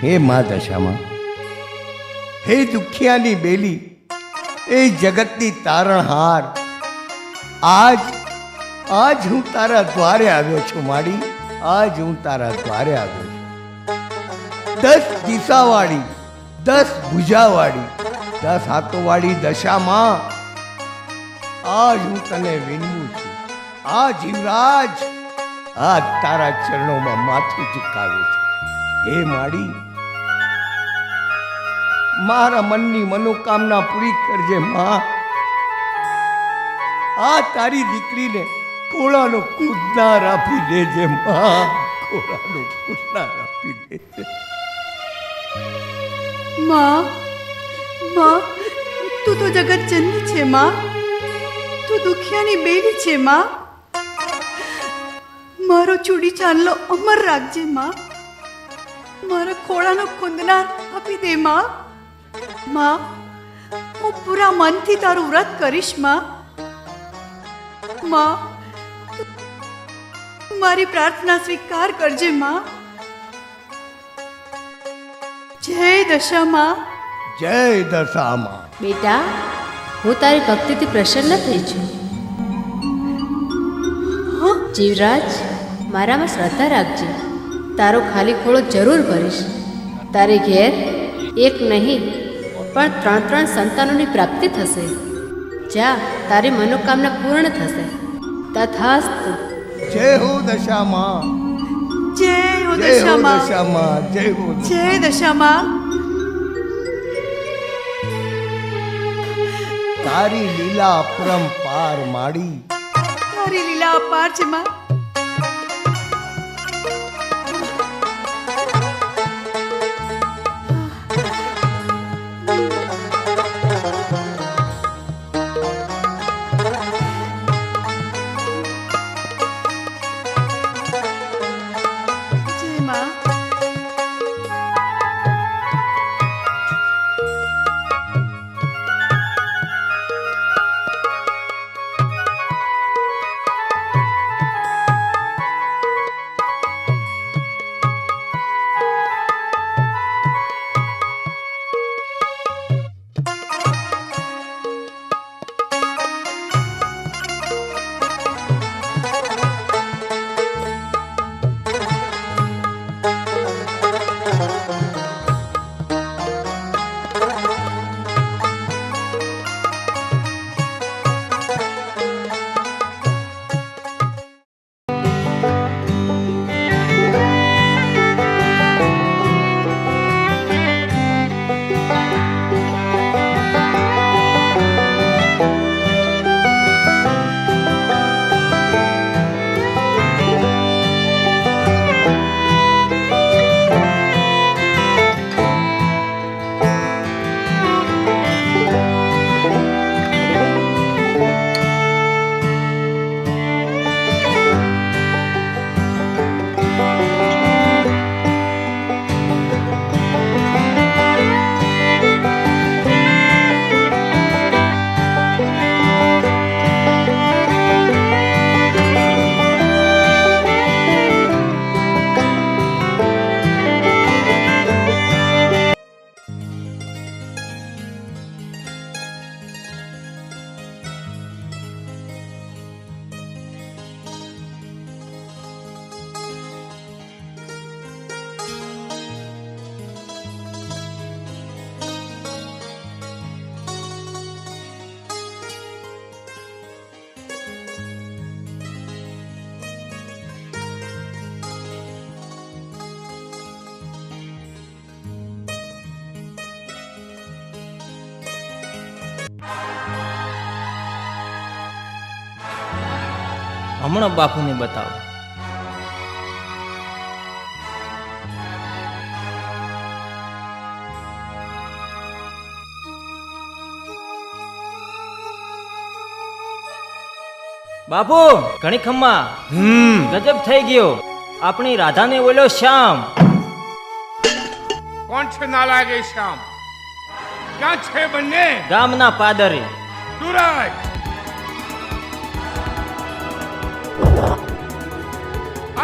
હે મા દશામાં, હે દુખિયાની બેલી, એ જગતની તારણહાર, આજ હું તારા દ્વારે આવ્યો છું માડી. આજ હું તારા દ્વારે આવ્યો છું. 10 દિશાવાળી, 10 ભુજાવાળી, 10 હાથોવાળી દશામાં, આજ હું તને વિનવું છું. આ જીવરાજ આજ તારા ચરણોમાં માથું ઝુકાવે છે. હે માડી, મારા મનની મનોકામના પૂરી કરજે માં. આ તારી દીકરીને કોળાનો કૂદનાર આપી દેજે માં. કોળાનો કૂદનાર આપી દેજે માં. માં, તું તો જગત જનની છે માં. તું દુખિયાની બેલી છે માં. મારો ચૂડી ચાંદલો અમર રાખજે માં. મારા ખોળાનો કુંદનાર આપી દે માં. માં, હું પૂરા મનથી તારું વ્રત કરીશ માં. માં, તું મારી પ્રાર્થના સ્વીકાર કરજે માં. જય દશામાં. જય દશામાં. બેટા, હું તારી ભક્તિથી પ્રસન્ન થઈ છું. જીવરાજ, મારામાં શ્રદ્ધા રાખજે. તારો ખાલી ખોળો જરૂર ભરીશ. તારે ઘેર એક નહીં પણ 3 સંતાનોની પ્રાપ્તિ થશે. જા, તારી મનોકામના પૂર્ણ થશે. તથાસ્તુ. જય હો દશામાં. જય હો જય હો દશામાં. દશામાં. જય હો જય દશામાં. તારી લીલા અપરંપાર માડી. તારી લીલા અપાર છે માં. જય માં. હમણાં બાપુને બતાવો. બાપુ, ઘણી ખમ્મા. ગજબ થઈ ગયો. આપણી રાધાને બોલ્યો શ્યામ. કોણ છે નાલાયક શ્યામ? ક્યાં છે બંને? ગામના પાદરે. દુરાય.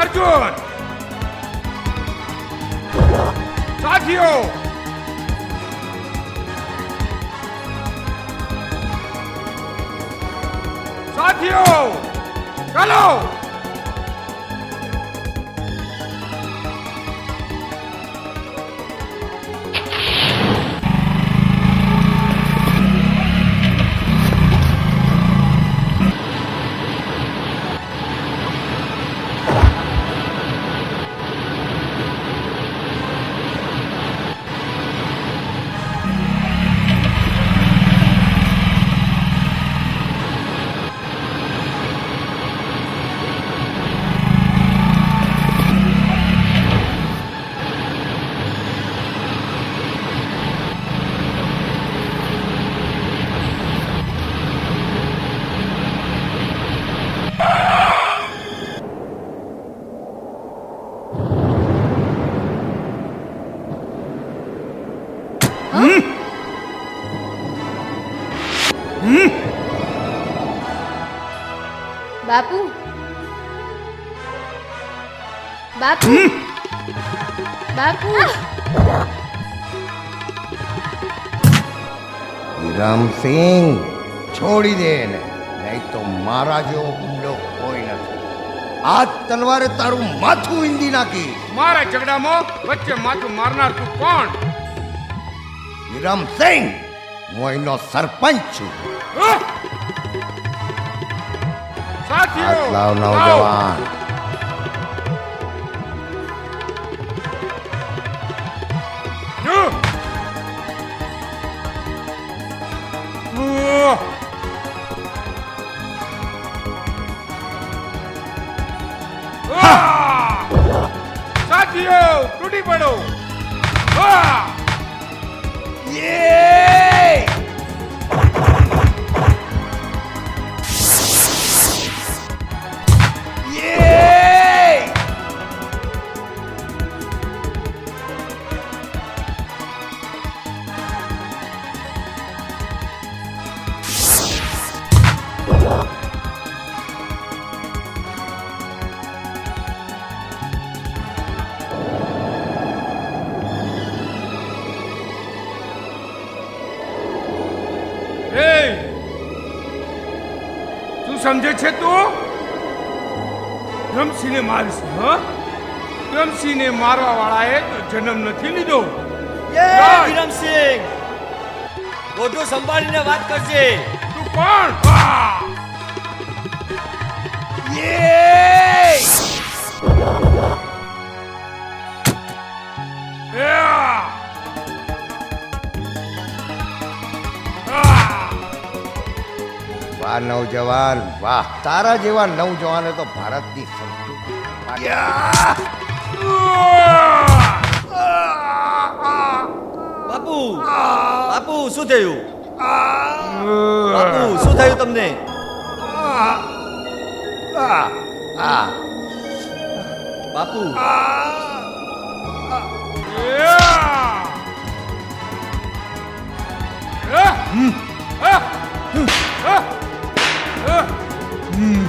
અર્જુન, સાથીઓ સાથીઓ ચાલો બાપુ બાપુ બાપુ વિરમસિંહ છોડી દે ને, નહીં તો મારા જેવો ગુંડો કોઈ નથી. આ તલવારે તારું માથું વીંધી નાખી. મારા ઝઘડામાં વચ્ચે માથું મારનાર તું કોણ? વિરમસિંહ, હું અહીંનો સરપંચ છું. હા? સાથીઓ હાથ લાવ આવો. નવજવાન. જો. ઉહ. આહ. સાથીઓ તૂટી પડો. આહ. યે! યે! એ તું સમજે છે તું રમસીને મારીશ? હા, રમસીને મારવા વાળાએ તો જન્મ નથી લીધો. વિરમસિંહ, મોઢું સંભાળીને વાત કરજે. તું કોણ? આહ! યે! યા! આહ! વાહ નવજવાન, વાહ. તારા જેવા નવજવાને તો ભારતની સંસ્કૃતિ યા! બાપુ, બાપુ શું થયું? બાપુ શું થયું તમને? આ, આ. બાપુ, યા! આહ! આહ! આહ!